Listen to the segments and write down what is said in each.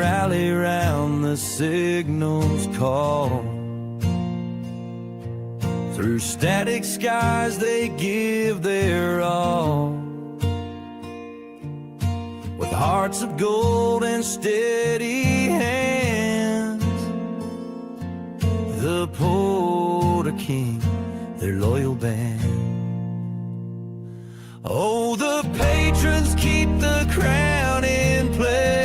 rally round the signal's call. Through static skies they give their all. With hearts of gold and steady hands, the Porter King, their loyal band. Oh, the patrons keep the crown in place.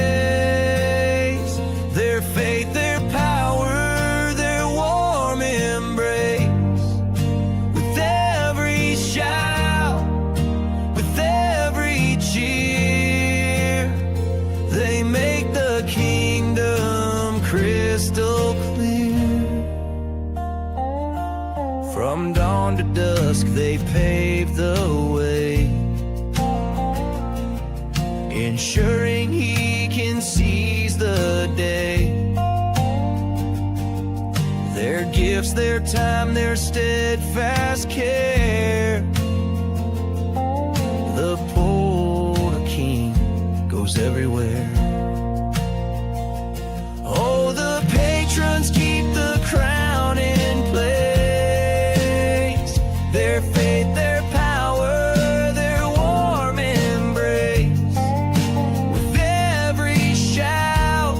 Their faith, their power, their warm embrace. With every shout, with every cheer, they make the kingdom crystal clear. From dawn to dusk they pave the way, ensuring he can seize the day. Their gifts, their time, their steadfast care. The Porter King goes everywhere. Oh, the patrons keep the crown in place. Their faith, their power, their warm embrace. With every shout,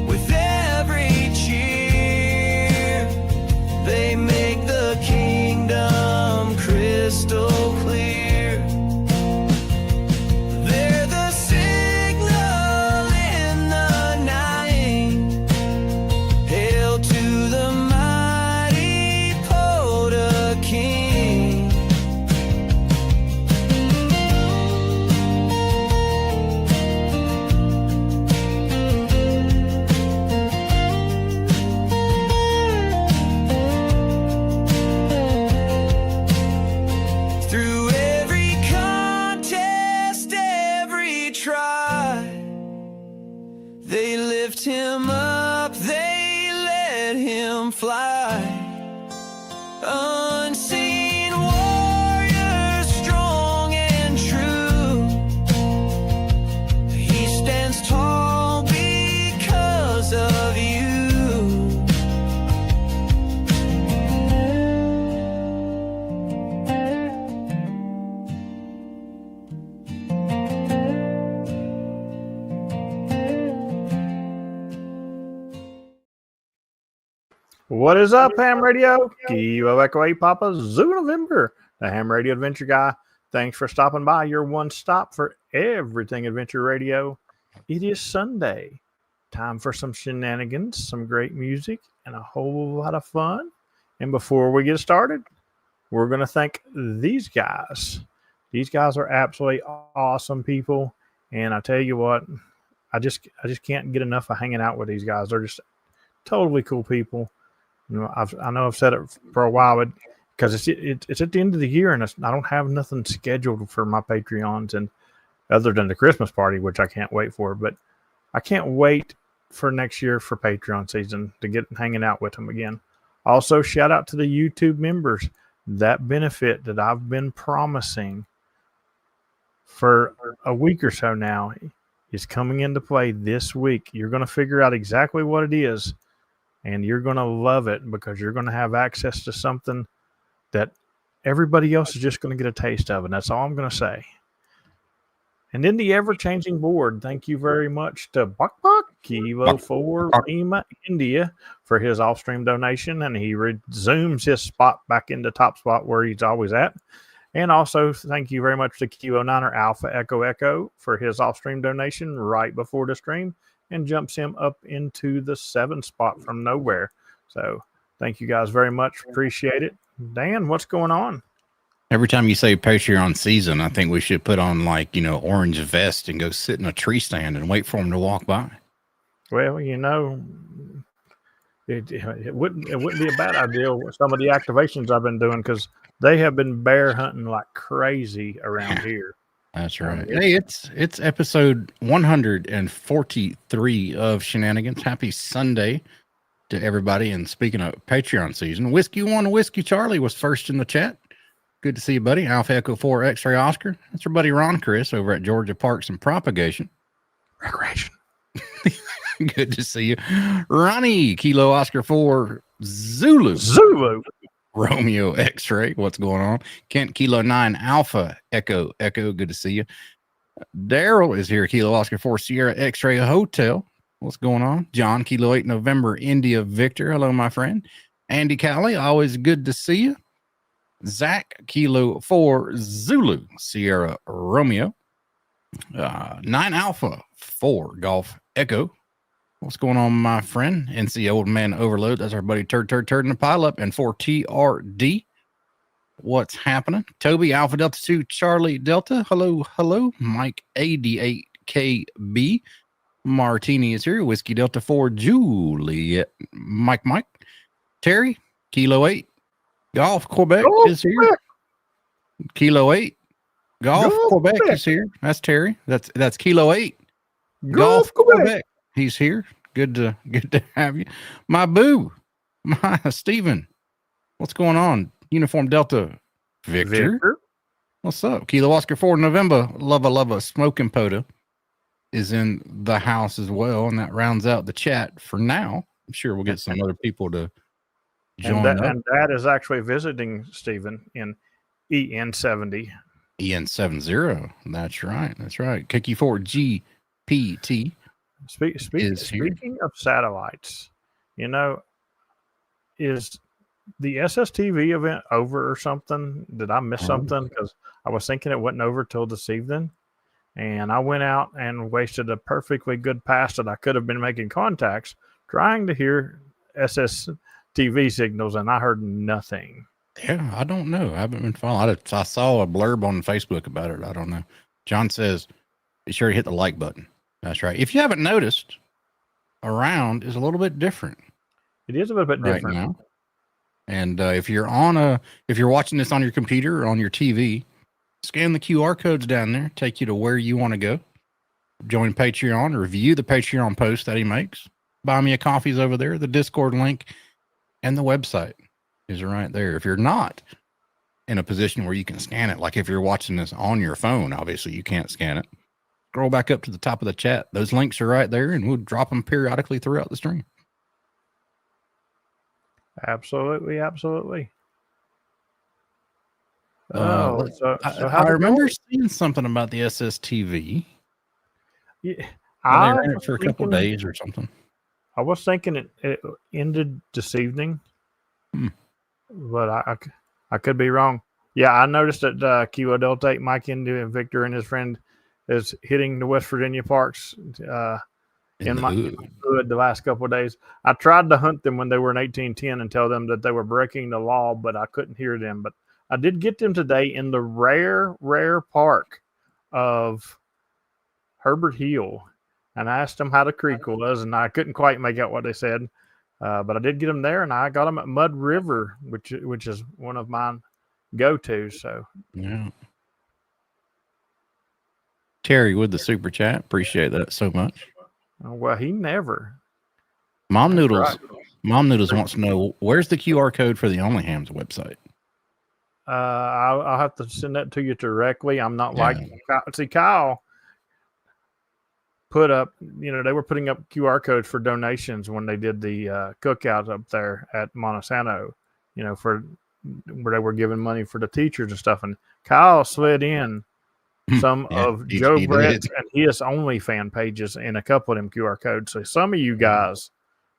with every cheer, they make the kingdom crystal clear. They're the signal in the night. Hail to the mighty Porter King. Through every contest, every try, they lift him up, they let him fly. Unseen warrior, strong and true, he stands tall because of you. What is up, Ham Radio? Kilo Echo 8 Papa Zoo November, the Ham Radio Adventure Guy. Thanks for stopping by. Your one stop for everything Adventure Radio. It is Sunday. Time for some shenanigans, some great music, and a whole lot of fun. And before we get started, we're going to thank these guys. These guys are absolutely awesome people. And I tell you what, I just can't get enough of hanging out with these guys. They're just totally cool people. You know, I know I've said it for a while, but because it's at the end of the year, and I don't have nothing scheduled for my Patreons, and other than the Christmas party, which I can't wait for. But I can't wait for next year for Patreon season to get hanging out with them again. Also, shout out to the YouTube members. That benefit that I've been promising for a week or so now is coming into play this week. You're going to figure out exactly what it is. And you're going to love it because you're going to have access to something that everybody else is just going to get a taste of. And that's all I'm going to say. And then the ever-changing board. Thank you very much to Buck Kilo 4 Lima, India for his off-stream donation. And he resumes his spot back into top spot where he's always at. And also thank you very much to Kilo 9er Alpha Echo for his off-stream donation right before the stream. And jumps him up into the 7th spot from nowhere. So thank you guys very much. Appreciate it. Dan, what's going on? Every time you say Patreon season, I think we should put on orange vest and go sit in a tree stand and wait for them to walk by. Well, it wouldn't be a bad idea with some of the activations I've been doing because they have been bear hunting like crazy around here. That's right. Hey, it's episode 143 of Shenanigans. Happy Sunday to everybody. And speaking of Patreon season, Whiskey One, Whiskey Charlie was first in the chat. Good to see you, buddy. Alpha Echo 4 X-Ray Oscar. That's our buddy Ron Chris over at Georgia Parks and Propagation. Recreation. Good to see you. Ronnie, Kilo Oscar 4, Zulu. Zulu. Romeo X-Ray, what's going on? Kent, Kilo 9, Alpha, Echo, good to see you. Daryl is here, Kilo Oscar 4, Sierra X-Ray Hotel. What's going on? John, Kilo 8, November, India Victor. Hello, my friend. Andy Cowley, always good to see you. Zach, Kilo 4, Zulu, Sierra Romeo. 9 Alpha, 4 Golf Echo. What's going on, my friend? NC Old Man Overload. That's our buddy Turd in the pile up. And 4 TRD. What's happening? Toby, Alpha Delta 2, Charlie Delta. Hello. Mike 88KB. Martini is here. Whiskey Delta 4, Juliet. Mike. Terry, Kilo 8. Golf Quebec is here. Kilo 8. Golf Quebec is here. That's Terry. That's Kilo 8. Golf Quebec. He's here. Good to have you. My boo. My Steven. What's going on? Uniform Delta Victor. What's up? Kilo Oscar 4 November. Lova Smoking Poda is in the house as well. And that rounds out the chat for now. I'm sure we'll get some other people to join up. And Dad is actually visiting Stephen in EN70. EN70. That's right. Kiki 4 GPT. Speaking of satellites, is the SSTV event over or something? Did I miss something? Because I was thinking it wasn't over till this evening. And I went out and wasted a perfectly good pass that I could have been making contacts trying to hear SSTV signals, and I heard nothing. Yeah, I don't know. I haven't been following. I saw a blurb on Facebook about it. I don't know. John says, be sure to hit the like button. That's right. If you haven't noticed, around is a little bit different. It is a little bit different right now. And if you're watching this on your computer or on your TV, scan the QR codes down there, take you to where you want to go. Join Patreon, review the Patreon post that he makes. Buy me a coffee's over there. The Discord link and the website is right there. If you're not in a position where you can scan it, like if you're watching this on your phone, obviously you can't scan it. Scroll back up to the top of the chat. Those links are right there, and we'll drop them periodically throughout the stream. Absolutely. I remember seeing something about the SSTV. Yeah, I ran it for a couple days or something. I was thinking it ended this evening, but I could be wrong. Yeah, I noticed that Kilo Delta 8, Mike Indy, and Victor and his friend is hitting the West Virginia parks in my hood the last couple of days. I tried to hunt them when they were in 1810 and tell them that they were breaking the law, but I couldn't hear them. But I did get them today in the rare park of Herbert Hill, and I asked them how the creek was, and I couldn't quite make out what they said. But I did get them there, and I got them at Mud River, which is one of mine go-tos. So yeah. Terry with the super chat. Appreciate that so much. Well, he never. Mom Noodles wants to know, where's the QR code for the Only Hams website? I'll have to send that to you directly. I'm not like Kyle put up, they were putting up QR codes for donations when they did the cookout up there at Montesano, for where they were giving money for the teachers and stuff. And Kyle slid in some of Joe Brett's and his OnlyFans pages in a couple of them QR codes. So some of you guys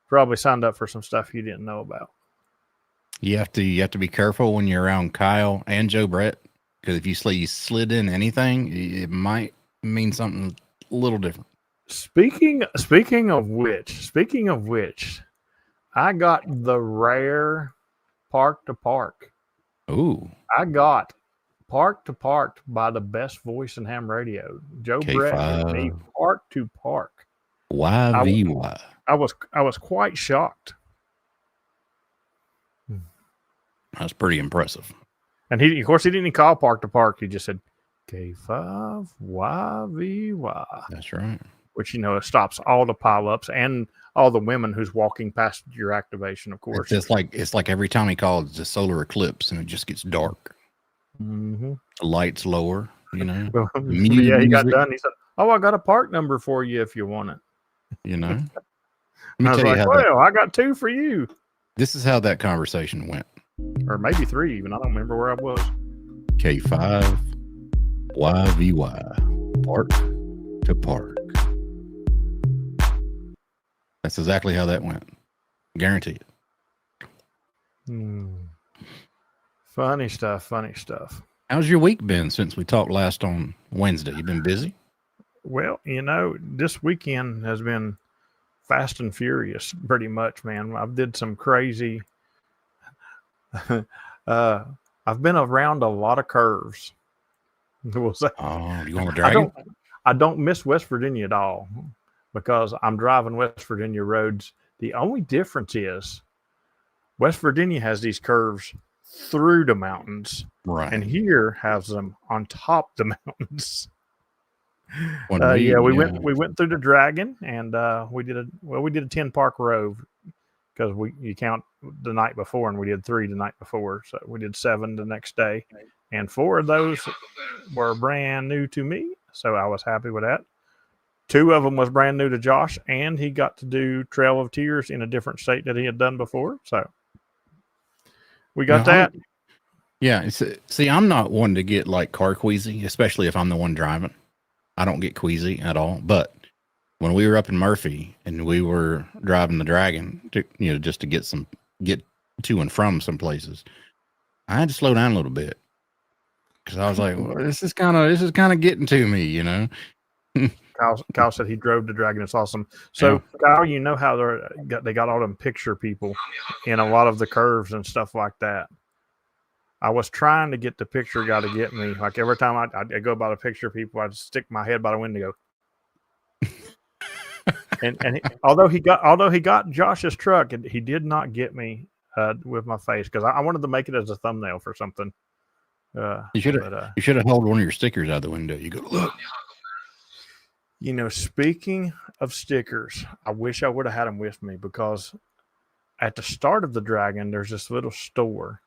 probably signed up for some stuff you didn't know about. You have to be careful when you're around Kyle and Joe Brett, because if you slid in anything, it might mean something a little different. Speaking of which, I got the rare park to park. Ooh. I got Park to Park by the best voice in ham radio. Joe Brett and me, Park to Park. YVY. I was quite shocked. That's pretty impressive. And he didn't call Park to Park. He just said K5YVY. That's right. Which, it stops all the pileups and all the women who's walking past your activation, of course. It's like every time he calls the solar eclipse and it just gets dark. Mm-hmm. The lights lower, Yeah, he got done. He said, "Oh, I got a park number for you if you want it." You know. Let I me was tell you like, how well, I got 2 for you. this is how that conversation went. Or maybe 3 even. I don't remember where I was. K5 YVY park to park. That's exactly how that went. Guarantee it. Funny stuff. Funny stuff. How's your week been since we talked last on Wednesday? You been busy? Well, this weekend has been fast and furious pretty much, man. I did some crazy. I've been around a lot of curves. We'll say. Oh, you want a dragon? I don't miss West Virginia at all because I'm driving West Virginia roads. The only difference is West Virginia has these curves through the mountains, Right. and here has them on top of the mountains. We We went through the Dragon, and we did a 10 park row because you count the night before, and we did 3 the night before, so we did 7 the next day, and 4 of those were brand new to me, so I was happy with that. 2 of them was brand new to Josh, and he got to do Trail of Tears in a different state that he had done before, so we got that. Yeah, see, I'm not one to get like car queasy, especially if I'm the one driving. I don't get queasy at all. But when we were up in Murphy and we were driving the Dragon, just to get to and from some places, I had to slow down a little bit because I was like, well, this is kind of getting to me, Kyle said he drove the Dragon. It's awesome. So, yeah. Kyle, you know how they got all them picture people in a lot of the curves and stuff like that. I was trying to get the picture guy to get me. Like every time I go by the picture people, I'd stick my head by the window. and although he got Josh's truck, he did not get me with my face because I wanted to make it as a thumbnail for something. You should have held one of your stickers out the window. You go, look. Speaking of stickers, I wish I would have had them with me because at the start of the Dragon, there's this little store,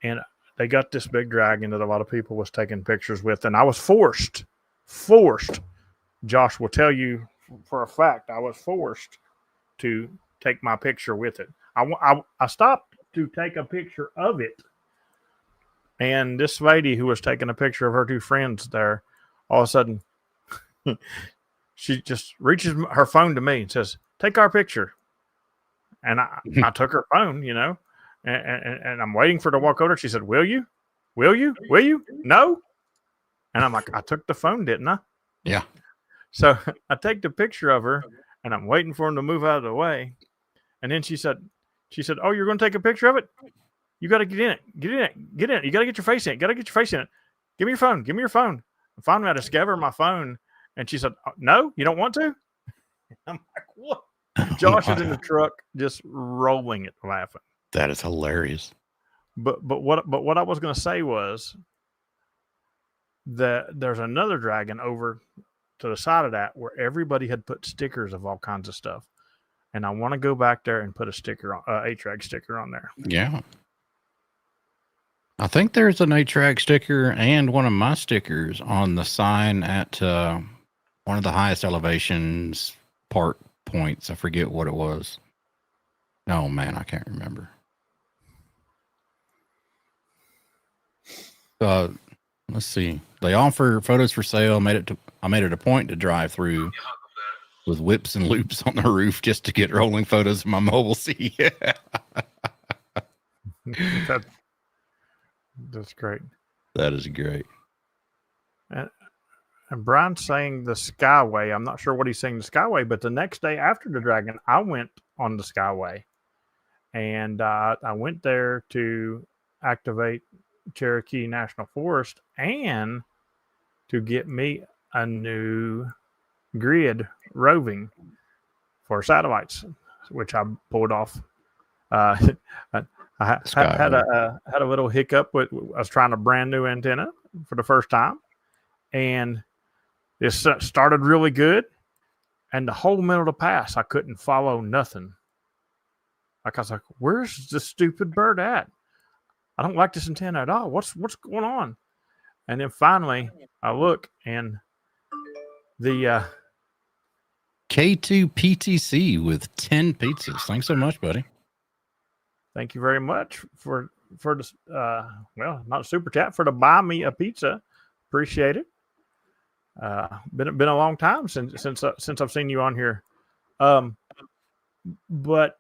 and they got this big dragon that a lot of people was taking pictures with, and I was forced. Josh will tell you for a fact I was forced to take my picture with it. I stopped to take a picture of it, and this lady who was taking a picture of her 2 friends there, all of a sudden, she just reaches her phone to me and says, "Take our picture." And I took her phone, and I'm waiting for her to walk over. She said, "Will you? Will you? Will you? No." And I'm like, I took the phone, didn't I? Yeah. So I take the picture of her, and I'm waiting for him to move out of the way. And then she said, "Oh, you're going to take a picture of it? You got to get in it. Get in it. Get in it. You got to get your face in it. Got to get your face in it. Give me your phone. Give me your phone." And finally, I discovered my phone, and she said, "No, you don't want to?" I'm like, "What?" Josh is in the truck, just rolling it, laughing. That is hilarious. But what I was going to say was that there's another Dragon over to the side of that where everybody had put stickers of all kinds of stuff, and I want to go back there and put a sticker on, 8-track sticker on there. Yeah. I think there's an 8-track sticker and one of my stickers on the sign at one of the highest elevations park points. I forget what it was. Oh man, I can't remember. Let's see. They offer photos for sale. I made it a point to drive through with whips and loops on the roof just to get rolling photos of my mobile C. That's great. That is great. And Brian's saying the Skyway. I'm not sure what he's saying the Skyway, but the next day after the Dragon, I went on the Skyway. And I went there to activate Cherokee National Forest and to get me a new grid roving for satellites, which I pulled off. I had a little hiccup with. I was trying a brand new antenna for the first time, and it started really good, and the whole middle of the pass I couldn't follow nothing. Like I was like, "Where's this stupid bird at? I don't like this antenna at all. What's going on?" And then finally, I look, and the K2PTC with 10 pizzas. Thanks so much, buddy. Thank you very much for the not super chat, for the buy me a pizza. Appreciate it. Been a long time since I've seen you on here. But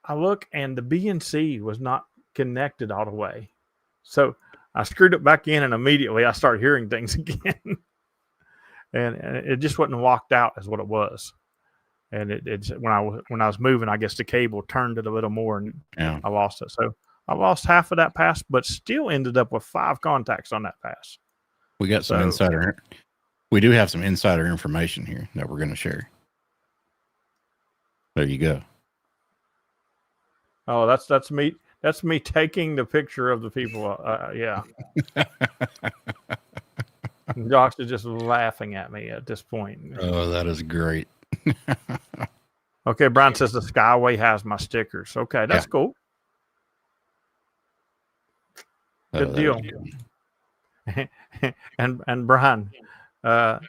I look and the BNC was not connected all the way. So I screwed it back in and immediately I started hearing things again. and it just wasn't walked out as what it was. And it's when I was moving, I guess the cable turned it a little more and I lost it. So I lost half of that pass, but still ended up with 5 contacts on that pass. We got some insider. We do have some insider information here that we're going to share. There you go. Oh, that's me. That's me taking the picture of the people. Yeah. Josh is just laughing at me at this point. Oh, that is great. Okay, Brian says the Skyway has my stickers. Okay, that's cool. Good deal. and Brian, well,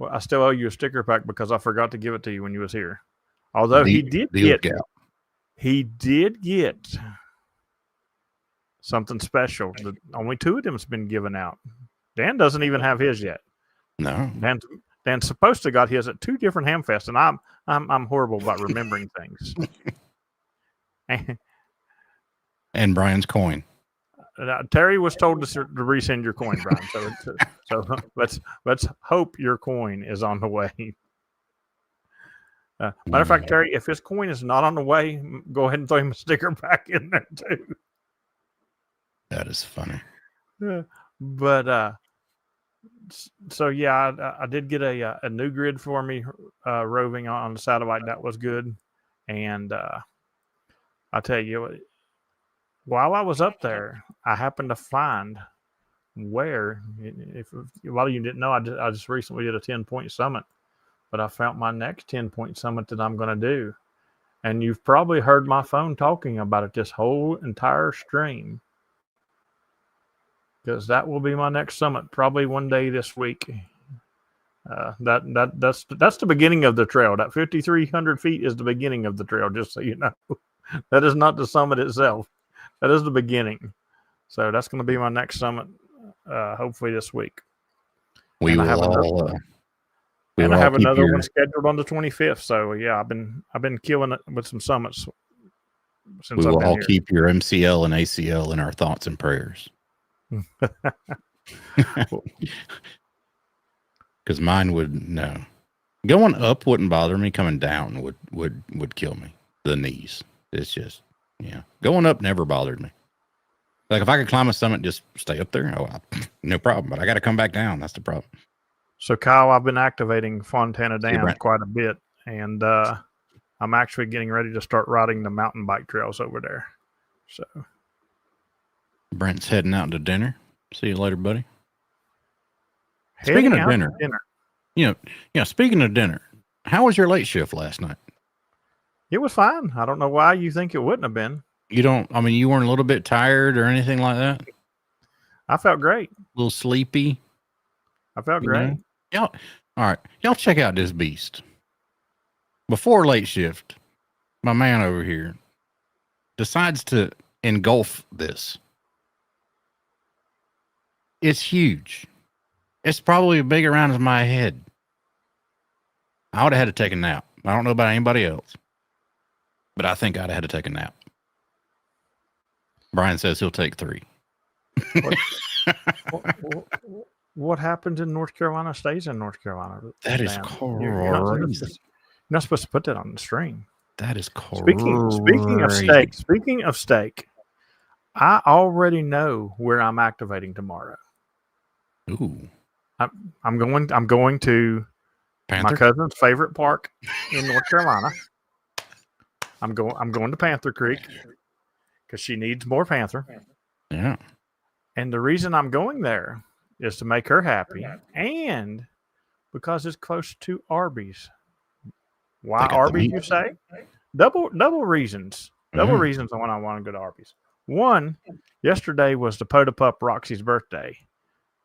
I still owe you a sticker pack because I forgot to give it to you when you was here. Although he did get something special. Only 2 of them's been given out. Dan doesn't even have his yet. No. Dan's supposed to got his at 2 different Hamfests, and I'm horrible about remembering things. And Brian's coin. Terry was told to resend your coin, Brian. So let's hope your coin is on the way. Matter of fact, Terry, if his coin is not on the way, go ahead and throw him a sticker back in there too. That is funny. But so yeah, I did get a new grid for me roving on the satellite. That was good, and I tell you, while I was up there, I happened to find where. If a lot of you didn't know, I just recently did a 10-point summit, but I found my next 10-point summit that I'm going to do, and you've probably heard my phone talking about it this whole entire stream. Because that will be my next summit, probably one day this week. That's the beginning of the trail. That 5,300 feet is the beginning of the trail, just so you know. That is not the summit itself. That is the beginning. So that's going to be my next summit, hopefully this week. I have another one scheduled on the 25th. So yeah, I've been killing it with some summits since we I've will been all here. keep your MCL and ACL in our thoughts and prayers. Because mine would going up wouldn't bother me. Coming down would kill me. The knees. It's just going up never bothered me. Like if I could climb a summit, just stay up there. No problem. But I got to come back down. That's the problem. So Kyle, I've been activating Fontana Dam quite a bit, and I'm actually getting ready to start riding the mountain bike trails over there. So Brent's heading out to dinner. See you later, buddy. Speaking of dinner. Speaking of dinner, how was your late shift last night? It was fine. I don't know why you think it wouldn't have been. You weren't a little bit tired or anything like that? I felt great. A little sleepy? I felt great. All right. Y'all check out this beast. Before late shift, my man over here decides to engulf this. It's huge. It's probably as big around as my head. I would have had to take a nap. I don't know about anybody else, but I think I'd have had to take a nap. Brian says he'll take 3. What happens in North Carolina stays in North Carolina. That is correct. You're not supposed to put that on the stream. That is correct. Speaking of steak, I already know where I'm activating tomorrow. Ooh. I'm going to Panther? my cousin's favorite park in North Carolina. I'm going to Panther Creek because she needs more panther. Yeah. And the reason I'm going there is to make her happy and because it's close to Arby's. Why Arby's, you say? Double reasons. Double reasons on when I want to go to Arby's. One, yesterday was the Poda Pup Roxy's birthday,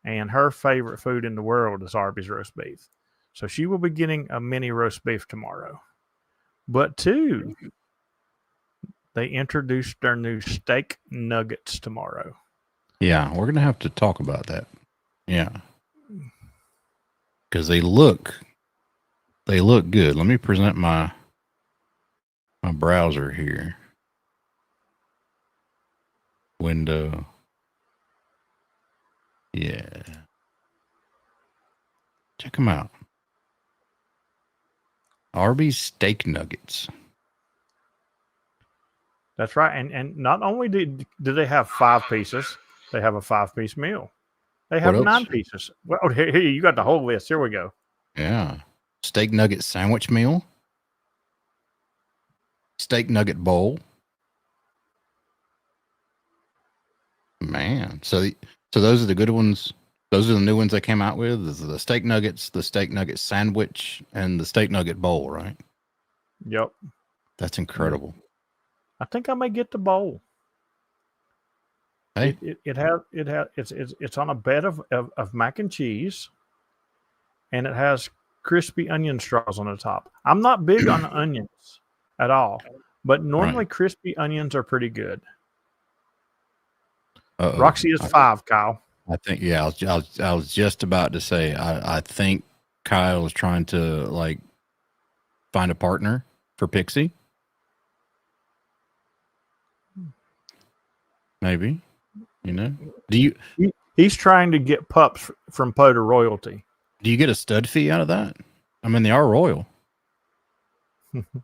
and her favorite food in the world is Arby's roast beef. So she will be getting a mini roast beef tomorrow. But two, they introduced their new steak nuggets tomorrow. Yeah, we're gonna have to talk about that. Yeah, because they look good. Let me present my browser here. Window. Yeah. Check them out. Arby's steak nuggets. That's right. And not only do they have 5 pieces, they have a 5-piece meal. They have What 9 else? pieces. Well, here you got the whole list. Here we go. Yeah. Steak nugget sandwich meal. Steak nugget bowl. Man. So those are the good ones. Those are the new ones they came out with. Is the steak nuggets, the steak nugget sandwich, and the steak nugget bowl, right? Yep. That's incredible. I think I may get the bowl. Hey, It's on a bed of mac and cheese, and it has crispy onion straws on the top. I'm not big on onions at all, but normally crispy onions are pretty good. Roxy is 5, Kyle. I think, yeah, I was just about to say, I think Kyle is trying to like find a partner for Pixie. Maybe, you know, He's trying to get pups from Poda Royalty. Do you get a stud fee out of that? I mean, they are royal.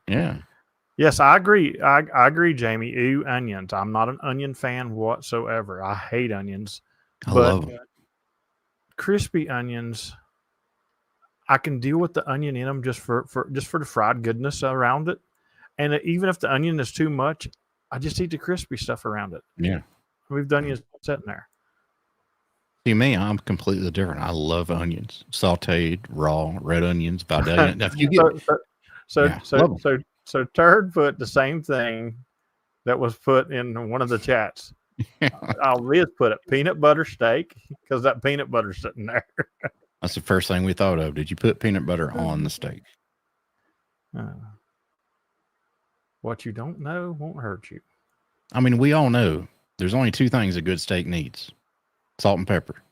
Yeah. Yes, I agree. I agree, Jamie. Ew, onions. I'm not an onion fan whatsoever. I hate onions. I love them. Crispy onions, I can deal with the onion in them just for the fried goodness around it. And even if the onion is too much, I just eat the crispy stuff around it. Yeah. We've done onions sitting there. See me, I'm completely different. I love onions, sautéed, raw, red onions. Vidalia. Now, if you get, So Turd put the same thing that was put in one of the chats. Liz put it peanut butter steak because that peanut butter's sitting there. That's the first thing we thought of. Did you put peanut butter on the steak? What you don't know won't hurt you. I mean, we all know there's only 2 things a good steak needs: salt and pepper.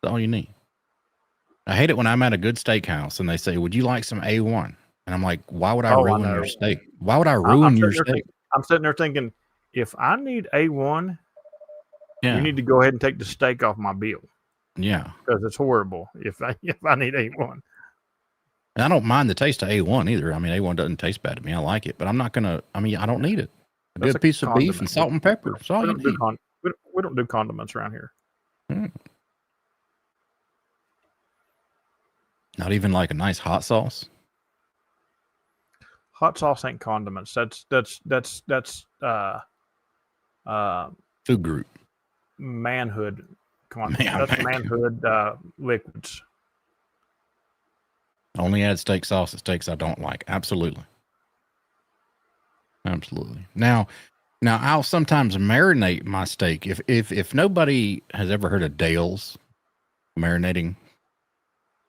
That's all you need. I hate it when I'm at a good steakhouse and they say, "Would you like some A1?" And I'm like, "Why would I ruin your steak? Why would I ruin your steak?" I'm sitting there thinking, if I need A1, yeah, you need to go ahead and take the steak off my bill. Yeah, because it's horrible if I need A1. And I don't mind the taste of A1 either. I mean, A1 doesn't taste bad to me. I like it, but I'm not gonna. I mean, I don't need it. A good piece of beef and salt and pepper. That's all you need. We don't do condiments around here. Not even like a nice hot sauce. Hot sauce ain't condiments. That's food group. Manhood. That's manhood liquids. Only add steak sauce to steaks I don't like. Absolutely. Now I'll sometimes marinate my steak. If nobody has ever heard of Dale's marinating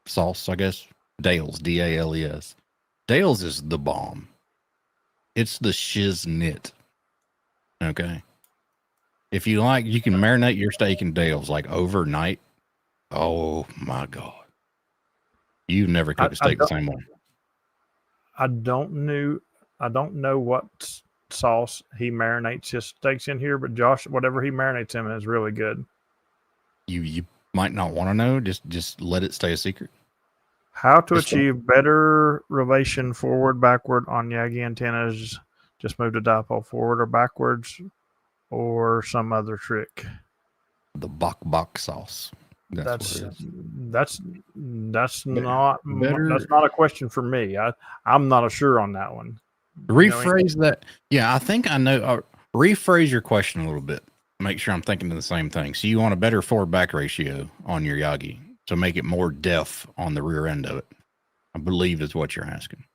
sauce, I guess Dale's, Dales. Dale's is the bomb. It's the shiznit. Okay. If you like, you can marinate your steak in Dale's like overnight. Oh my God. You've never cooked a steak the same way. I don't know what sauce he marinates his steaks in here, but Josh, whatever he marinates them in is really good. You might not want to know. Just let it stay a secret. How to achieve better relation forward, backward on Yagi antennas. Just move the dipole forward or backwards, or some other trick. The bok sauce. That's not a question for me. I'm not sure on that one. Rephrase that. Yeah, I think I know. Rephrase your question a little bit. Make sure I'm thinking of the same thing. So you want a better forward back ratio on your Yagi to make it more depth on the rear end of it, I believe is what you're asking.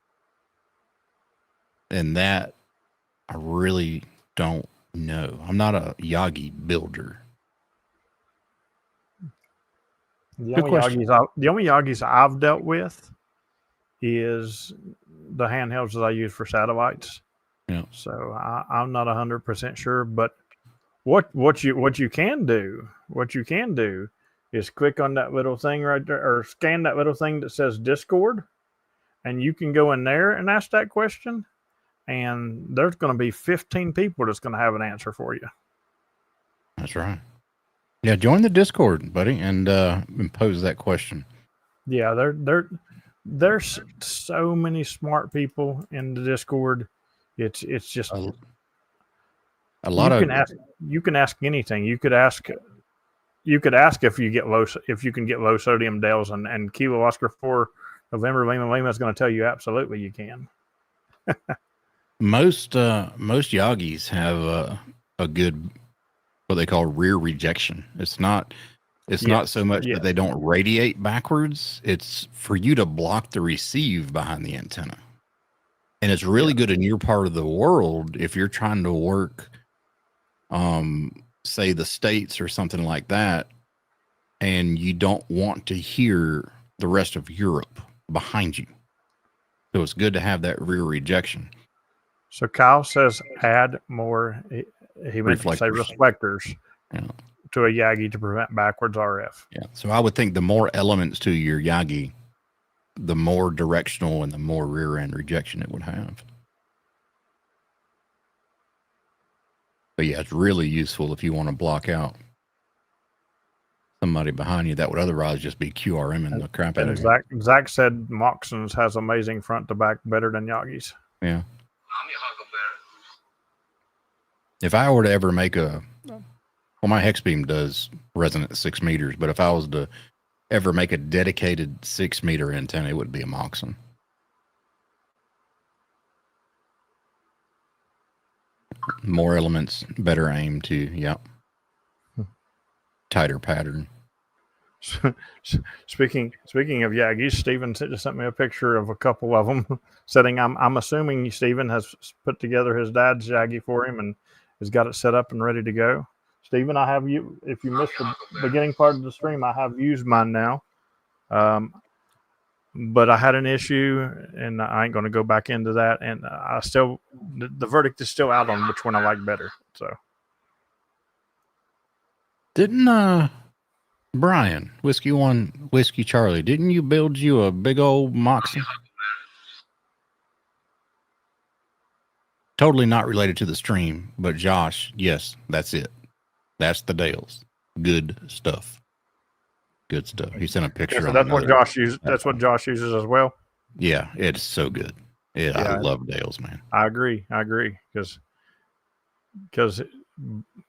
And that I really don't know. I'm not a Yagi builder. The Good only question. Yagis I've dealt with is the handhelds that I use for satellites. Yeah. So I'm not 100% sure, but what you can do is click on that little thing right there, or scan that little thing that says Discord, and you can go in there and ask that question, and there's going to be 15 people that's going to have an answer for you. That's right. Yeah, join the Discord, buddy, and pose that question. Yeah, there's so many smart people in the Discord. It's just A lot you of can ask anything. You could ask if you can get low sodium Dales, and Kilo Oscar 4 November Lima is going to tell you absolutely you can. most Yagis have a good, what they call rear rejection. It's not so much that they don't radiate backwards. It's for you to block the receive behind the antenna. And it's really good in your part of the world if you're trying to work, say the States or something like that, and you don't want to hear the rest of Europe behind you. So it's good to have that rear rejection. So Kyle says add more. He meant to say reflectors to a Yagi to prevent backwards RF. Yeah. So I would think the more elements to your Yagi, the more directional and the more rear end rejection it would have. But yeah, it's really useful if you want to block out somebody behind you that would otherwise just be QRM in the crap out of you. Zach said Moxon's has amazing front to back, better than Yagi's. Yeah. If I were to ever make my hex beam does resonate 6 meters, but if I was to ever make a dedicated 6 meter antenna, it would be a Moxon. More elements, better aim too. Yep. Tighter pattern. Speaking of Yagis, Steven just sent me a picture of a couple of them. I'm assuming Steven has put together his dad's Yagi for him and has got it set up and ready to go. Steven, I have you. If you missed the beginning part of the stream, I have used mine now. But I had an issue, and I ain't going to go back into that. And the verdict is still out on which one I like better. So, didn't Brian Whiskey 1 Whiskey Charlie? Didn't you build you a big old Moxon? Totally not related to the stream, but Josh, yes, that's it. That's the Dales. Good stuff. Good stuff. He sent a picture. So that's what Josh uses. That's what Josh uses as well. Yeah, it's so good. Yeah, I love Dales, man. I agree. Because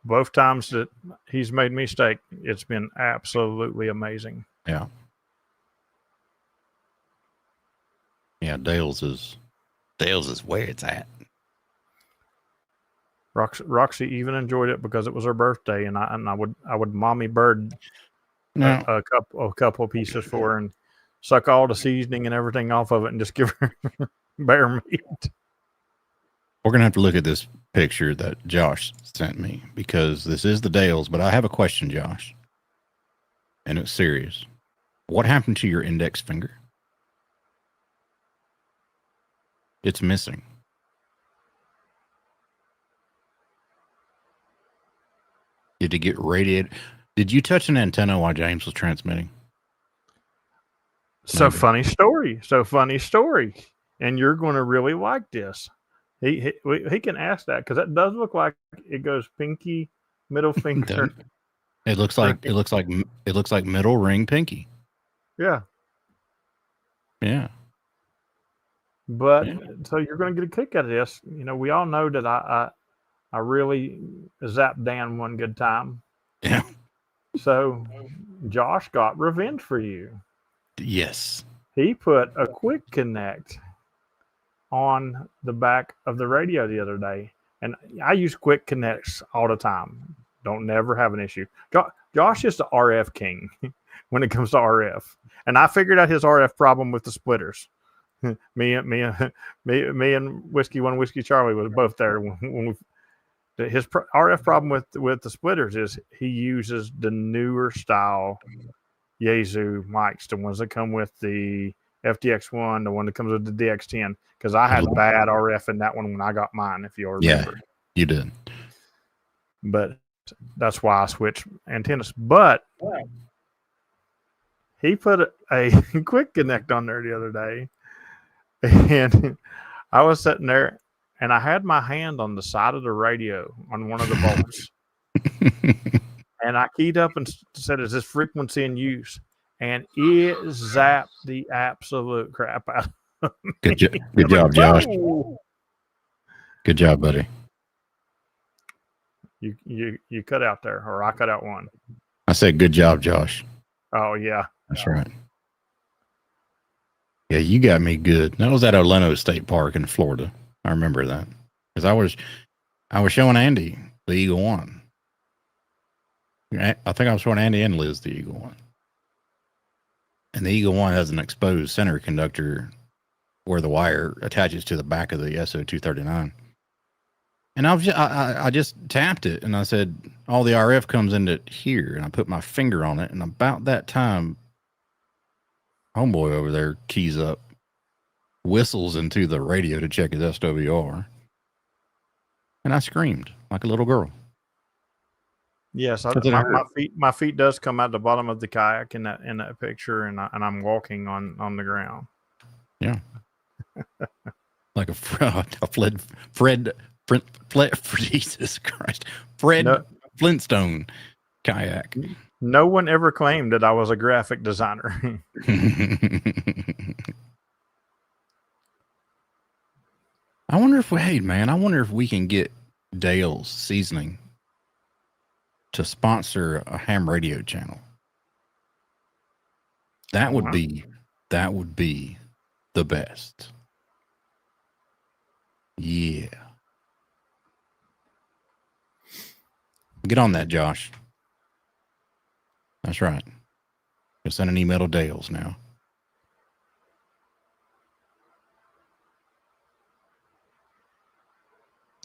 both times that he's made mistake, it's been absolutely amazing. Yeah. Yeah, Dales is where it's at. Roxy even enjoyed it because it was her birthday, and I would mommy bird a couple pieces for her and suck all the seasoning and everything off of it and just give her bare meat. We're gonna have to look at this picture that Josh sent me because this is the Dales, but I have a question, Josh, and it's serious. What happened to your index finger? It's missing. Did it get radiated? Did you touch an antenna while James was transmitting? So funny story. And you're going to really like this. He can ask that because that does look like it goes pinky, middle finger. It looks like middle ring pinky. Yeah. Yeah. But so you're going to get a kick out of this. You know, we all know that I really zapped Dan one good time. Yeah. So Josh got revenge for you. Yes. He put a quick connect on the back of the radio the other day. And I use quick connects all the time. Don't never have an issue. Josh is the RF king when it comes to RF. And I figured out his RF problem with the splitters. Me and Whiskey 1 Whiskey Charlie was both there when his RF problem with the splitters is he uses the newer style Yaesu mics, the ones that come with the FDX1, the one that comes with the DX10, because I had bad RF in that one when I got mine, if you'll remember. Yeah, you did. But that's why I switched antennas. But he put a quick connect on there the other day, and I was sitting there, and I had my hand on the side of the radio on one of the bolts. And I keyed up and said, "Is this frequency in use?" And it zapped the absolute crap out of me. Good job, Josh. Good job, buddy. You cut out there, or I cut out one. I said, good job, Josh. Oh, yeah. That's right. Yeah, you got me good. That was at Oleno State Park in Florida. I remember that. Because I was showing Andy the Eagle One. I think I was showing Andy and Liz the Eagle One. And the Eagle One has an exposed center conductor where the wire attaches to the back of the SO239. And I just tapped it, and I said, all the RF comes into here, and I put my finger on it, and about that time, homeboy over there keys up, whistles into the radio to check his SWR, and I screamed like a little girl. Yes, my feet does come out the bottom of the kayak in that picture, and I'm walking on the ground. Yeah, like Jesus Christ, Flintstone kayak. No one ever claimed that I was a graphic designer. I wonder if we can get Dale's Seasoning to sponsor a ham radio channel. That would be the best. Yeah. Get on that, Josh. That's right. You'll send an email to Dale's now.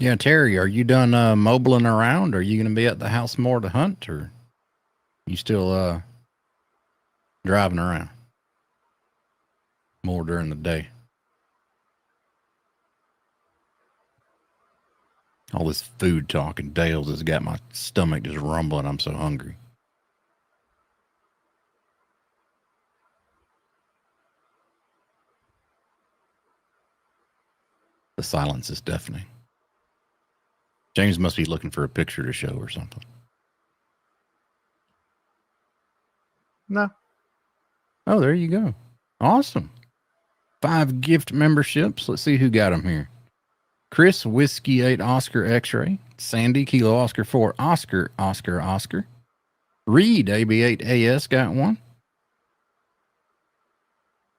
Yeah, Terry, are you done mobiling around? Are you going to be at the house more to hunt, or you still driving around more during the day? All this food talk and Dale's has got my stomach just rumbling. I'm so hungry. The silence is deafening. James must be looking for a picture to show or something. No. Oh, there you go. Awesome. 5 gift memberships. Let's see who got them here. Chris, Whiskey 8 Oscar X-Ray. Sandy, Kilo Oscar 4 Oscar. Reed, AB8 AS got one.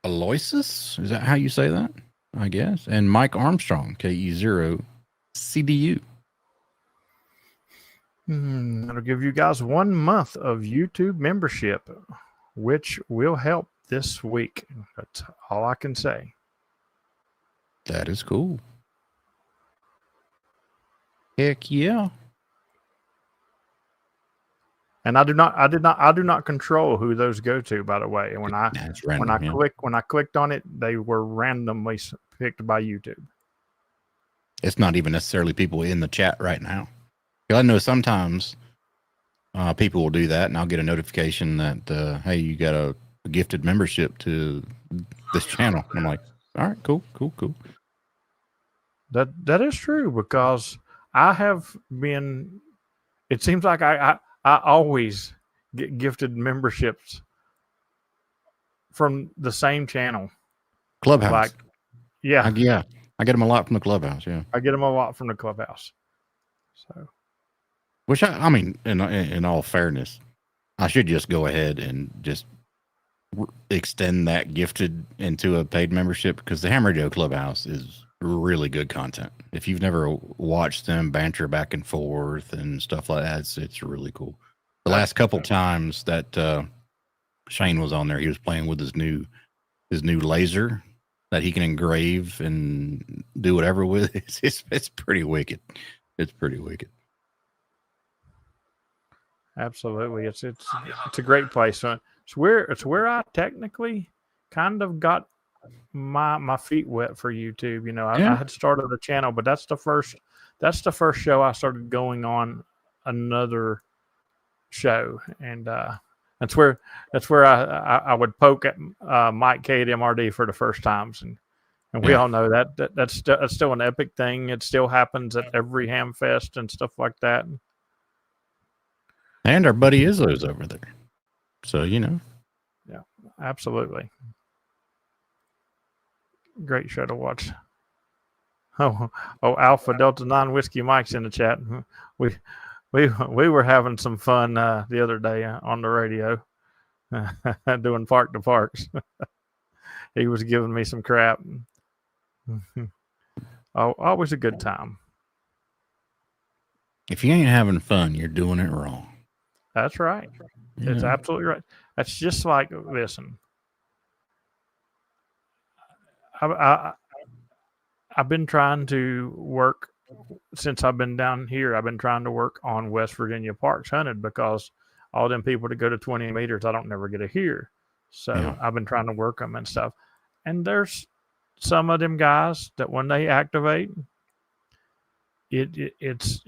Aloysius, is that how you say that? I guess. And Mike Armstrong, KE0 CDU. That'll give you guys 1 month of YouTube membership, which will help this week. That's all I can say. That is cool. Heck yeah. And I do not control who those go to, by the way. And when I clicked on it, they were randomly picked by YouTube. It's not even necessarily people in the chat right now. I know sometimes people will do that, and I'll get a notification that, hey, you got a gifted membership to this channel. And I'm like, all right, cool. That is true, because I have been. It seems like I always get gifted memberships from the same channel. Clubhouse. Yeah. I get them a lot from the Clubhouse. Yeah. I get them a lot from the Clubhouse. So. Which I mean, in all fairness, I should just go ahead and just extend that gifted into a paid membership, because the Ham Radio Clubhouse is really good content. If you've never watched them banter back and forth and stuff like that, it's really cool. The last couple times that Shane was on there, he was playing with his new laser that he can engrave and do whatever with. It's pretty wicked. It's pretty wicked. Absolutely, it's a great place. it's where I technically kind of got my feet wet for YouTube. I had started the channel, but that's the first show I started going on another show, and that's where I would poke at Mike K at MRD for the first times, and we all know that's still an epic thing. It still happens at every Ham Fest and stuff like that. And our buddy Izzo's over there, so Yeah, absolutely. Great show to watch. Oh, Alpha Delta 9 Whiskey Mike's in the chat. We were having some fun the other day on the radio doing Park to Parks. He was giving me some crap. Always a good time. If you ain't having fun, you're doing it wrong. That's right. It's absolutely right. That's just like, listen, I've been trying to work since I've been down here. I've been trying to work on West Virginia parks hunted because all them people to go to 20 meters, I don't never get to hear. So I've been trying to work them and stuff. And there's some of them guys that when they activate, it's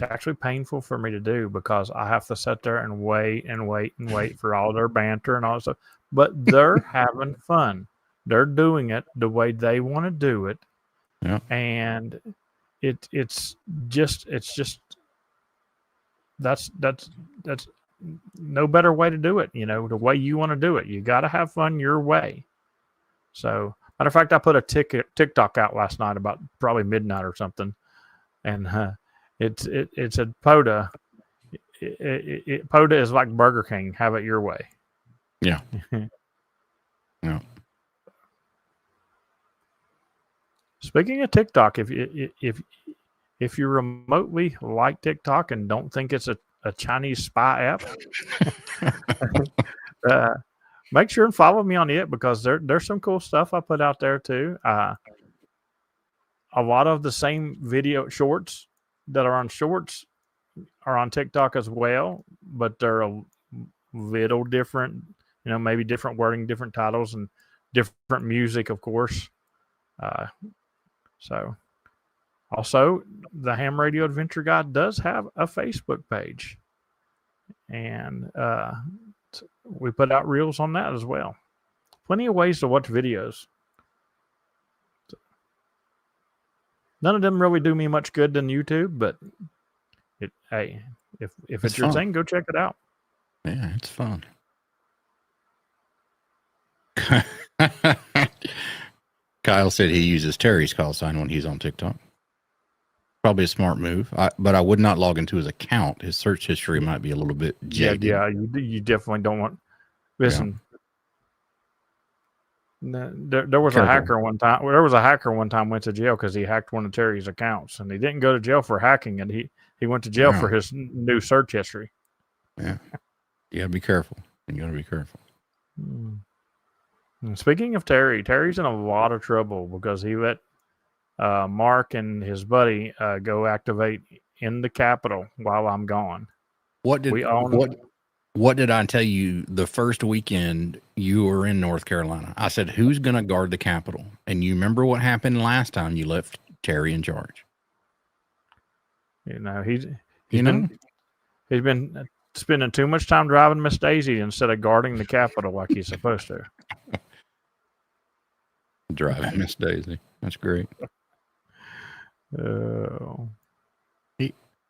actually painful for me to do because I have to sit there and wait for all their banter and all that stuff. But they're having fun. They're doing it the way they want to do it. Yeah. And it's just that's no better way to do it, the way you want to do it. You got to have fun your way. So, matter of fact, I put a TikTok out last night about probably midnight or something, and it said POTA. POTA is like Burger King. Have it your way. Yeah. Yeah. Speaking of TikTok, if you remotely like TikTok and don't think it's a Chinese spy app, make sure and follow me on it because there's some cool stuff I put out there too. A lot of the same video shorts that are on shorts are on TikTok as well, but they're a little different, maybe different wording, different titles, and different music, of course. So also the Ham Radio Adventure Guide does have a Facebook page, and we put out reels on that as well. Plenty of ways to watch videos. None of them really do me much good than YouTube, but if it's your thing, go check it out. Yeah, it's fun. Kyle said he uses Terry's call sign when he's on TikTok. Probably a smart move, but I would not log into his account. His search history might be a little bit jaded. Yeah, you definitely don't want. Listen, there was a hacker one time. There was a hacker one time went to jail because he hacked one of Terry's accounts, and he didn't go to jail for hacking it. He went to jail for his new search history. Yeah, you gotta be careful. Speaking of Terry's in a lot of trouble because he let Mark and his buddy go activate in the Capitol while I'm gone. What did I tell you the first weekend you were in North Carolina? I said, who's going to guard the Capitol? And you remember what happened last time you left Terry in charge? He's been spending too much time driving Miss Daisy instead of guarding the Capitol like he's supposed to. Driving Miss Daisy. That's great. Oh.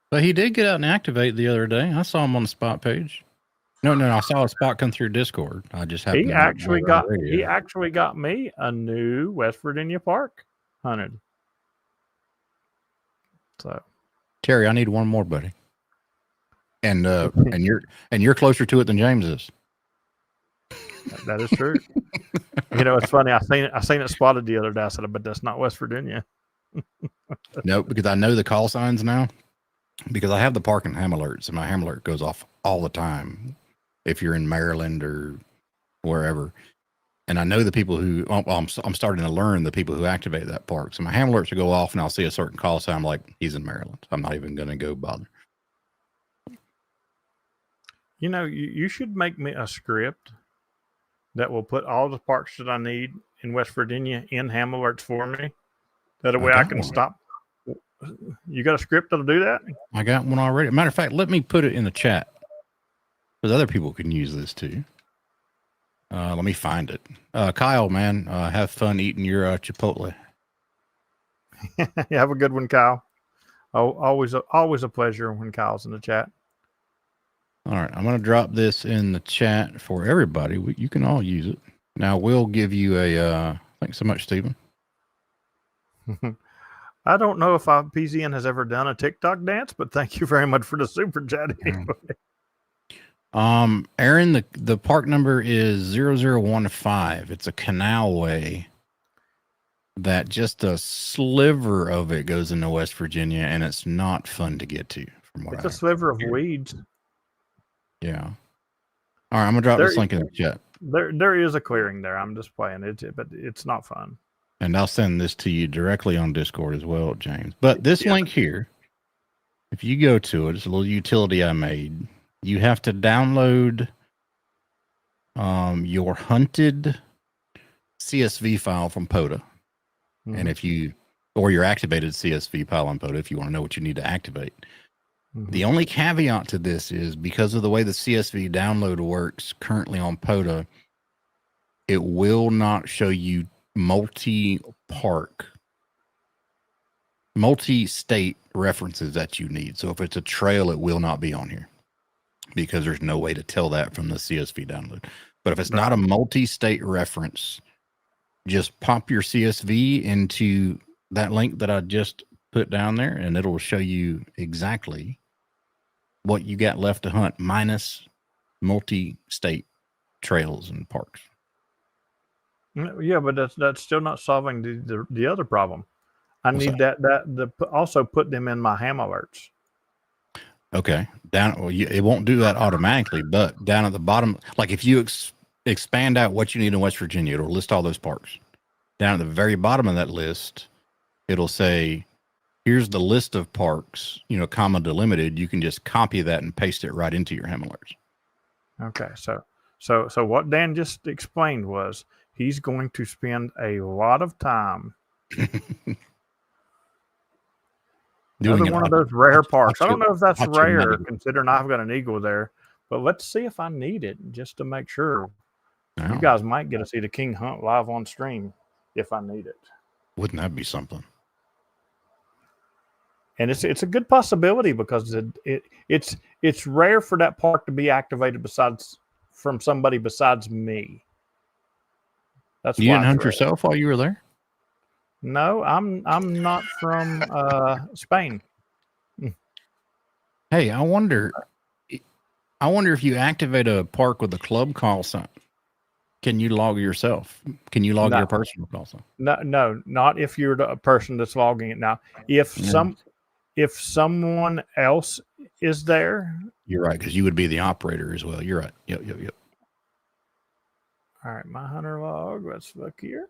But he did get out and activate the other day. I saw him on the spot page. No, I saw a spot come through Discord. I just happened he actually got me a new West Virginia park hunted. So Terry, I need one more, buddy. And you're closer to it than James is. That is true. It's funny. I seen it spotted the other day. I said, but that's not West Virginia. No, because I know the call signs now. Because I have the park and ham alerts, and my ham alert goes off all the time. If you're in Maryland or wherever, and I know the people who I'm starting to learn the people who activate that park. So my ham alerts will go off, and I'll see a certain call sign. I'm like, he's in Maryland. I'm not even going to go bother. You know, you should make me a script that will put all the parks that I need in West Virginia in Ham Alerts for me. That way I got can one. stop. You got a script that'll do that? I got one already. Matter of fact, let me put it in the chat because other people can use this too. Let me find it. Kyle, man, have fun eating your Chipotle. You have a good one, Kyle. Oh, always a pleasure when Kyle's in the chat. All right, I'm going to drop this in the chat for everybody. You can all use it. Now, we'll give you a thanks so much, Stephen. I don't know if PZN has ever done a TikTok dance, but thank you very much for the super chat. Aaron, the park number is 0015. It's a canalway that just a sliver of it goes into West Virginia, and it's not fun to get to. From what it's a sliver of weeds. Yeah. All right, I'm gonna drop this link in the chat. There is a clearing there. I'm just playing it, but it's not fun. And I'll send this to you directly on Discord as well, James. But this link here, if you go to it, it's a little utility I made. You have to download your hunted CSV file from POTA. Mm-hmm. And or your activated CSV file on POTA if you want to know what you need to activate. Mm-hmm. The only caveat to this is because of the way the CSV download works currently on POTA, it will not show you multi-state references that you need. So if it's a trail, it will not be on here because there's no way to tell that from the CSV download. But if it's not a multi-state reference, just pop your CSV into that link that I just put down there, and it'll show you exactly what you got left to hunt minus multi-state trails and parks. Yeah, but that's still not solving the other problem. I need that also put them in my Ham Alerts. Okay, it won't do that automatically, but down at the bottom, like if you expand out what you need in West Virginia, it'll list all those parks. Down at the very bottom of that list, it'll say, "Here's the list of parks, comma delimited." You can just copy that and paste it right into your Ham Alerts. Okay, so what Dan just explained was he's going to spend a lot of time doing one of those rare parks. I don't know if that's rare considering I've got an eagle there, but let's see if I need it just to make sure. Oh. You guys might get to see the king hunt live on stream if I need it. Wouldn't that be something? And it's a good possibility because it's rare for that park to be activated from somebody besides me. That's you didn't hunt yourself while you were there? No, I'm not from Spain. Hey, I wonder if you activate a park with a club call sign, can you log yourself? Can you log your personal call sign? No, not if you're the person that's logging it. Now, if someone else is there, you're right, because you would be the operator as well. You're right. Yep. All right, my hunter log. Let's look here.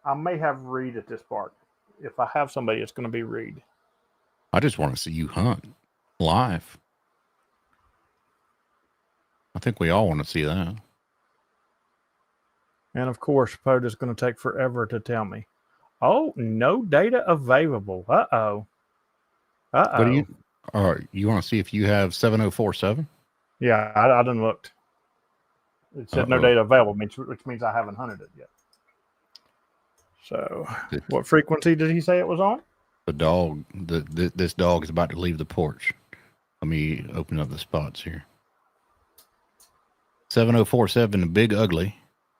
I may have Reed at this park. If I have somebody, it's going to be Reed. I just want to see you hunt live. I think we all want to see that. And of course, POTA is going to take forever to tell me. Oh, no data available. Uh-oh. What do you want to see if you have 7047? Yeah, I done looked. It said no data available, which means I haven't hunted it yet. So, what frequency did he say it was on? The dog. This dog is about to leave the porch. Let me open up the spots here. 7047, the Big Ugly.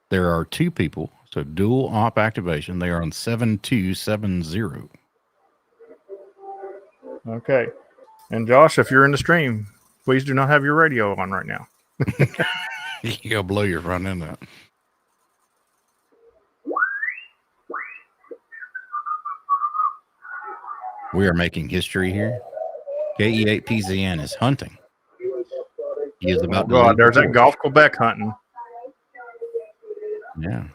There are two people, so dual op activation. They are on 7270. Okay. And Josh, if you're in the stream, please do not have your radio on right now. You go blow your front end out. We are making history here. KE8PZN is hunting. He is about to leave. There's that Golf Quebec hunting. Yeah.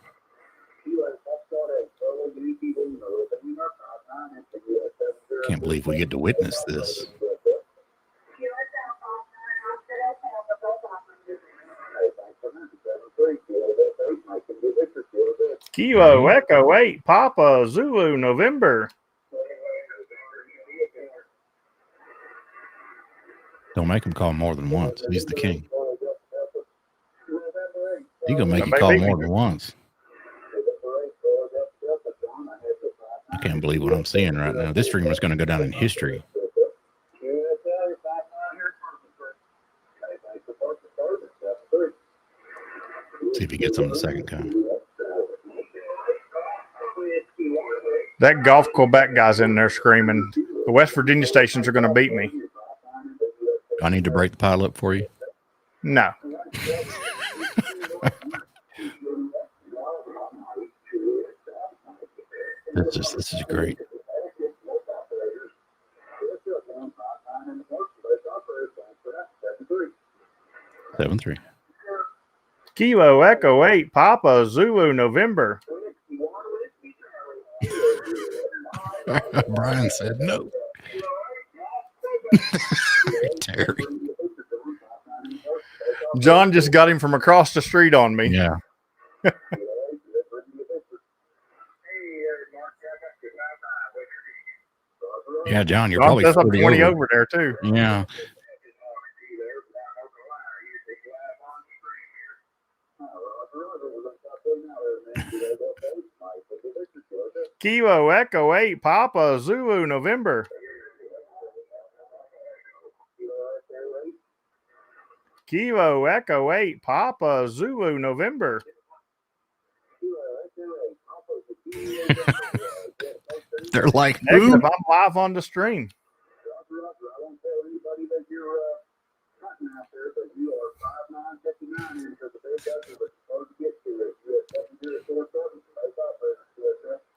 Can't believe we get to witness this. Kilo Echo 8 Papa Zulu November. Don't make him call more than once. He's the king. He gonna make you Somebody call beat me. more than once. I can't believe what I'm seeing right now. This stream is gonna go down in history. See if he gets him the second time. That golf Quebec guy's in there screaming, the West Virginia stations are going to beat me. Do I need to break the pile up for you? No. This is great. Seven 3. Kilo Echo 8 Papa Zulu November. Brian said no. Terry. John just got him from across the street on me. Yeah. Yeah, John, you're probably That's up 40 20 over. over there too. Yeah. Kilo Echo 8 Papa Zulu November. Kilo Echo 8 Papa Zulu November. They're like, Negative, I'm live on the stream.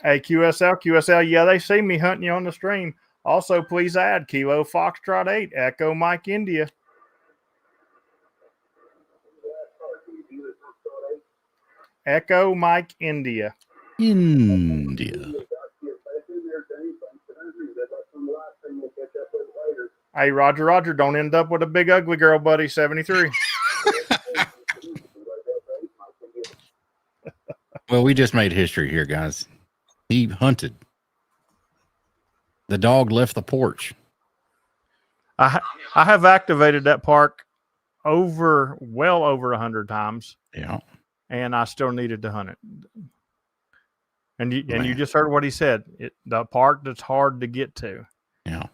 Hey, QSL, yeah, they see me hunting you on the stream. Also, please add Kilo Foxtrot 8, Echo Mike India. Echo Mike India. India. Hey, Roger, don't end up with a big ugly girl, buddy, 73. Well, we just made history here, guys. He hunted. The dog left the porch. I have activated that park well over 100 times. Yeah. And I still needed to hunt it. And you just heard what he said. The park that's hard to get to. Yeah.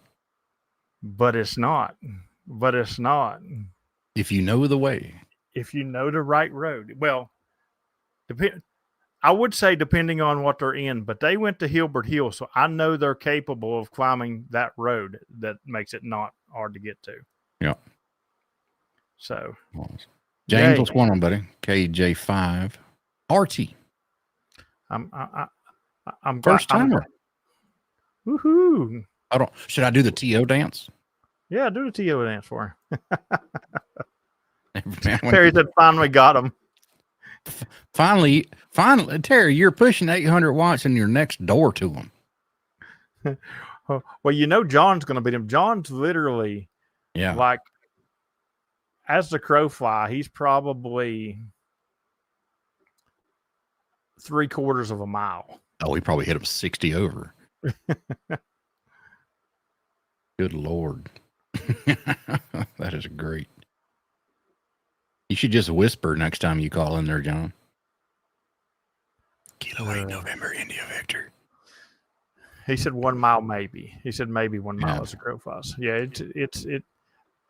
But it's not. If you know the way. If you know the right road. Well, I would say depending on what they're in, but they went to Hilbert Hill, so I know they're capable of climbing that road that makes it not hard to get to. Yeah. So, James, what's going on, buddy? KJ5. Archie. I'm first timer. Woohoo! Should I do the TO dance? Yeah, do the TO dance for him. Man, Terry said, "Finally got him." Finally, Terry, you're pushing 800 watts and you're next door to him. Well, you know John's going to beat him. John's literally, like, as the crow fly, he's probably 3/4 of a mile. Oh, he probably hit him 60 over. Good Lord. That is great. You should just whisper next time you call in there, John. Kilo 8 November, India Victor. He said 1 mile, maybe. He said maybe 1 mile as a crow flies. Yeah,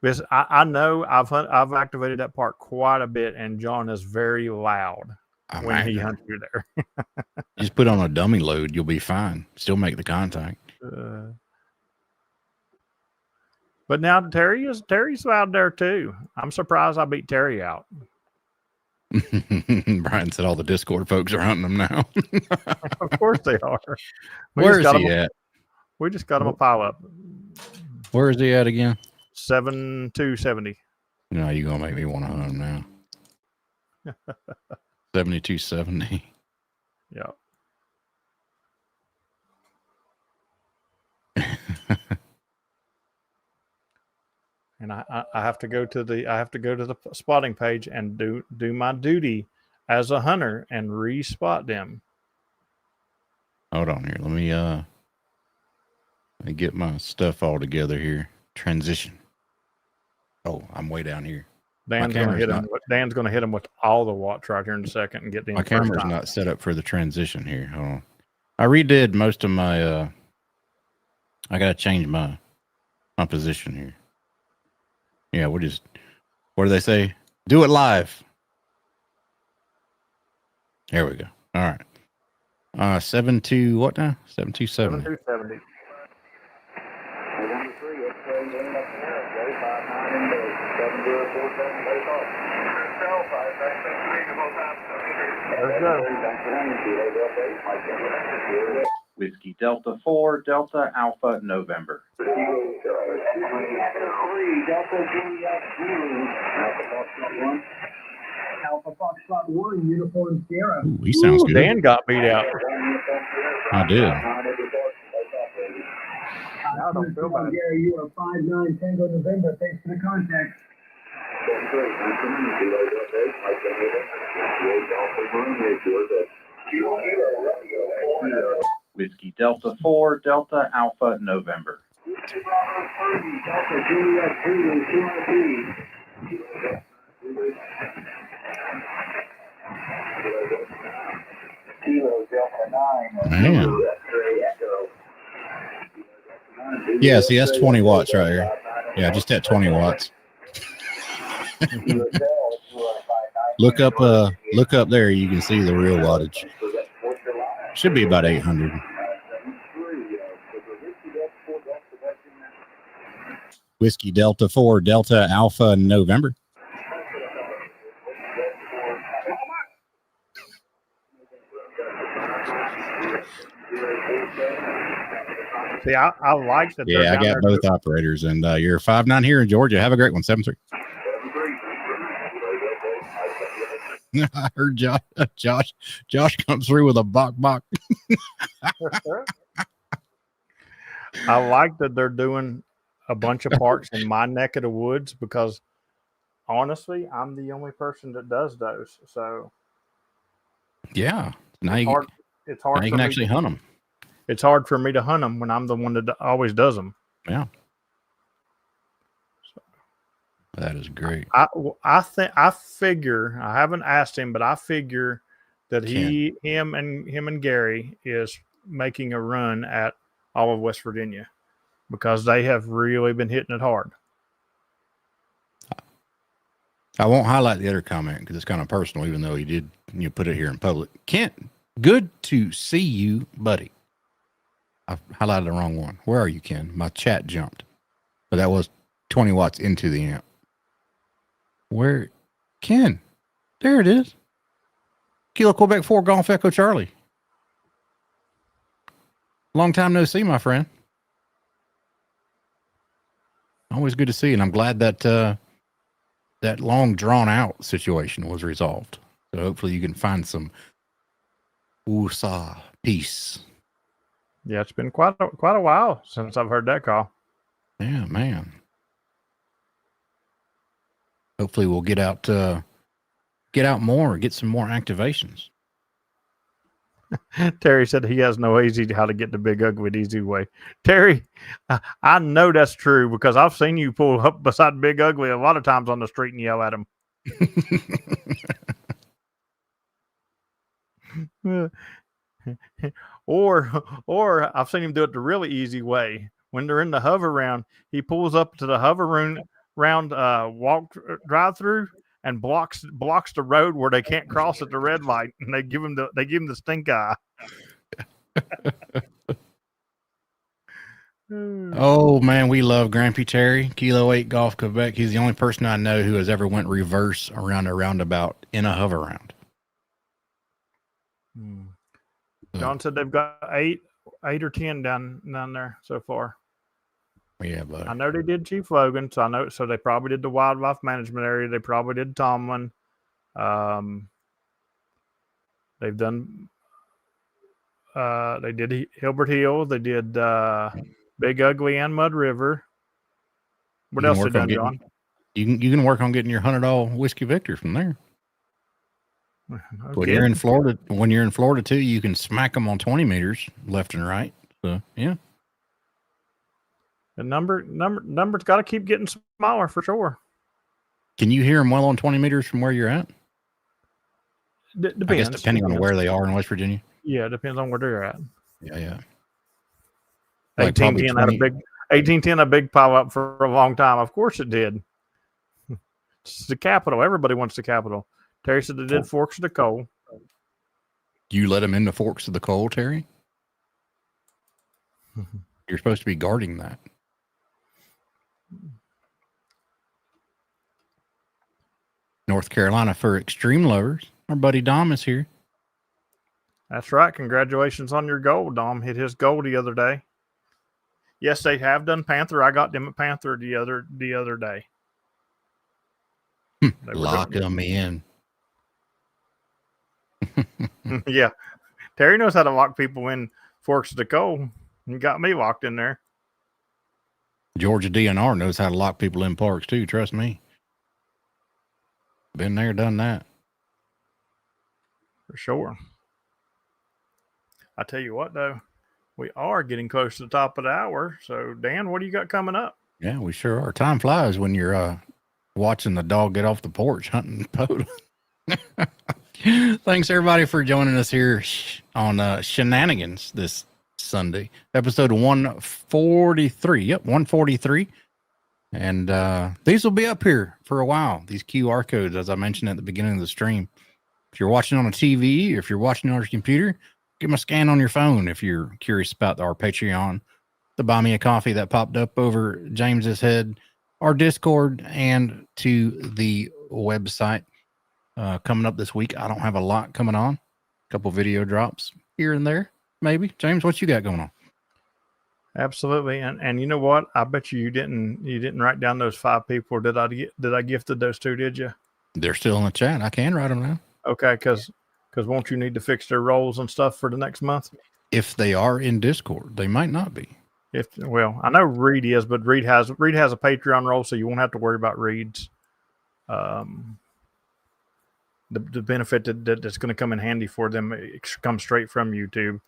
because I know I've activated that part quite a bit, and John is very loud when he hunts you there. Just put on a dummy load, you'll be fine. Still make the contact. But now Terry's out there too. I'm surprised I beat Terry out. Brian said all the Discord folks are hunting them now. Of course they are. Where is he at? We just got him a pile up. Where is he at again? 7270. No, you're gonna make me want to hunt him now. 7270. Yeah. And I have to go to the spotting page and do my duty as a hunter and re-spot them. Hold on here. Let me get my stuff all together here. Transition. Oh, I'm way down here. Dan's going to hit him. Dan's going to hit him with all the watts right here in a second and get the my camera's not set up for the transition here. Hold on. I redid most of my. I gotta change my position here. Yeah, we'll just. What do they say? Do it live. There we go. All right. 72 what now? 7270. 7270. Whiskey Delta 4, Delta Alpha November. Alpha Foxtrot 1, Uniform Sierra. Ooh, he sounds good. Dan got beat out. I did. I don't feel bad. Gary, you are 59 Tango November. Thanks for the contact. Whiskey Delta 4, Delta Alpha November. Delta Juliet 2, QRP. Kilo Delta 9. Man. Yeah, see, that's 20 watts right here. Yeah, just at 20 watts. Look up there. You can see the real wattage. Should be about 800. Whiskey Delta 4, Delta Alpha November. See, I like that. Yeah, I got both operators, and you're 5'9" here in Georgia. Have a great one. 7-3. I heard Josh comes through with a bok. I like that they're doing a bunch of parks in my neck of the woods because honestly, I'm the only person that does those. So yeah, now it's hard. you can actually hunt them. It's hard for me to hunt them when I'm the one that always does them. Yeah. That is great. I figure, I haven't asked him, but I figure that him and Gary is making a run at all of West Virginia because they have really been hitting it hard. I won't highlight the other comment because it's kind of personal, even though you put it here in public. Kent, good to see you, buddy. I highlighted the wrong one. Where are you, Ken? My chat jumped. But that was 20 watts into the amp. Where? Ken. There it is. Kilo Quebec 4 Golf Echo Charlie. Long time no see, my friend. Always good to see you. And I'm glad that that long drawn out situation was resolved. So hopefully you can find some peace. Yeah, it's been quite a while since I've heard that call. Yeah, man. Hopefully we'll get out more, get some more activations. Terry said he has no easy how to get the Big Ugly the easy way. Terry, I know that's true because I've seen you pull up beside Big Ugly a lot of times on the street and yell at him. Or I've seen him do it the really easy way. When they're in the hover round, he pulls up to the hover round drive through and blocks the road where they can't cross at the red light, and they give him the stink eye. Oh man, we love Grampy Terry, Kilo 8 Golf Quebec. He's the only person I know who has ever went reverse around a roundabout in a hover round. John said they've got eight or 10 down there so far. Yeah, but I know they did Chief Logan, so they probably did the wildlife management area. They probably did Tomlin. They've done. They did Hilbert Hill. They did Big Ugly and Mud River. What else they done, John? You can work on getting your $100 Whiskey Victor from there. When you're in Florida too, you can smack them on 20 meters left and right. So yeah. The numbers got to keep getting smaller for sure. Can you hear them well on 20 meters from where you're at? Depends. I guess depending on where they are in West Virginia. Yeah, it depends on where they're at. Yeah. 1810 had a big pile up for a long time. Of course it did. It's the capital. Everybody wants the capital. Terry said they did Forks of the Coal. You let them in the Forks of the Coal, Terry? You're supposed to be guarding that. North Carolina for extreme lovers. Our buddy Dom is here. That's right. Congratulations on your goal. Dom hit his goal the other day. Yes, they have done Panther. I got them at Panther the other day. Lock them in. Yeah. Terry knows how to lock people in Forks of the Coal. He got me locked in there. Georgia DNR knows how to lock people in parks too. Trust me. Been there, done that. For sure. I tell you what, though, we are getting close to the top of the hour. So, Dan, what do you got coming up? Yeah, we sure are. Time flies when you're watching the dog get off the porch hunting Poda. Thanks, everybody, for joining us here on Shenanigans this Sunday. Episode 143. Yep, 143. And these will be up here for a while. These QR codes, as I mentioned at the beginning of the stream. If you're watching on a TV, if you're watching on your computer, give them a scan on your phone if you're curious about our Patreon, the Buy Me a Coffee that popped up over James's head, our Discord, and to the website. Coming up this week, I don't have a lot coming on. A couple video drops here and there, maybe. James, what you got going on? Absolutely. And you know what? I bet you didn't write down those 5 people. Did I gifted those 2, did you? They're still in the chat. I can write them down. Okay, because won't you need to fix their roles and stuff for the next month? If they are in Discord, they might not be. Well, I know Reed is, but Reed has a Patreon role, so you won't have to worry about Reed's. The benefit that's going to come in handy for them comes straight from YouTube.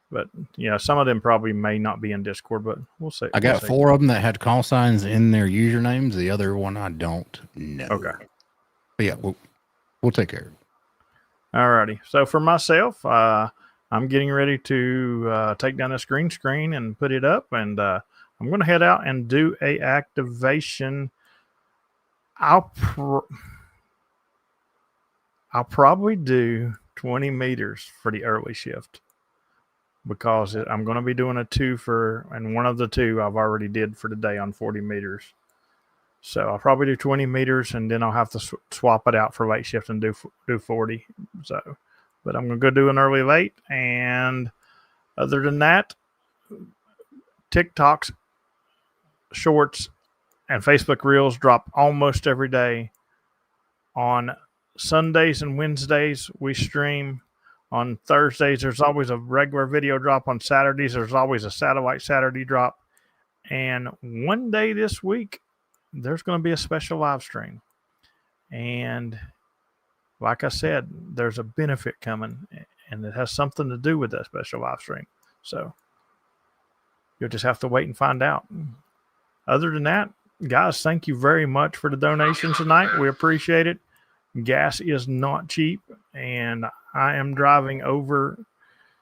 But yeah, some of them probably may not be in Discord, but we'll see. I got 4 of them that had call signs in their usernames. The other one I don't know. Okay. But yeah, we'll take care of it. All righty. So for myself, I'm getting ready to take down this green screen and put it up, and I'm going to head out and do a activation. I'll probably do 20 meters for the early shift because I'm going to be doing a 2 and one of the 2 I've already did for the day on 40 meters. So I'll probably do 20 meters and then I'll have to swap it out for late shift and do 40. So, but I'm going to go do an early late. And other than that, TikToks, shorts, and Facebook Reels drop almost every day. On Sundays and Wednesdays, we stream. On Thursdays, there's always a regular video drop. On Saturdays, there's always a satellite Saturday drop. And one day this week, there's going to be a special live stream. And like I said, there's a benefit coming, and it has something to do with that special live stream. So you'll just have to wait and find out. Other than that, guys, thank you very much for the donations tonight. We appreciate it. Gas is not cheap, and I am driving over.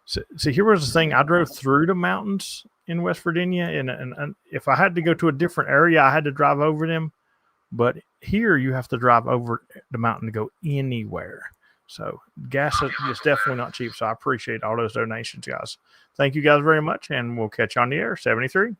See, here was the thing. I drove through the mountains in West Virginia, and if I had to go to a different area, I had to drive over them. But here, you have to drive over the mountain to go anywhere. So gas is definitely not cheap, so I appreciate all those donations, guys. Thank you guys very much, and we'll catch you on the air. 73.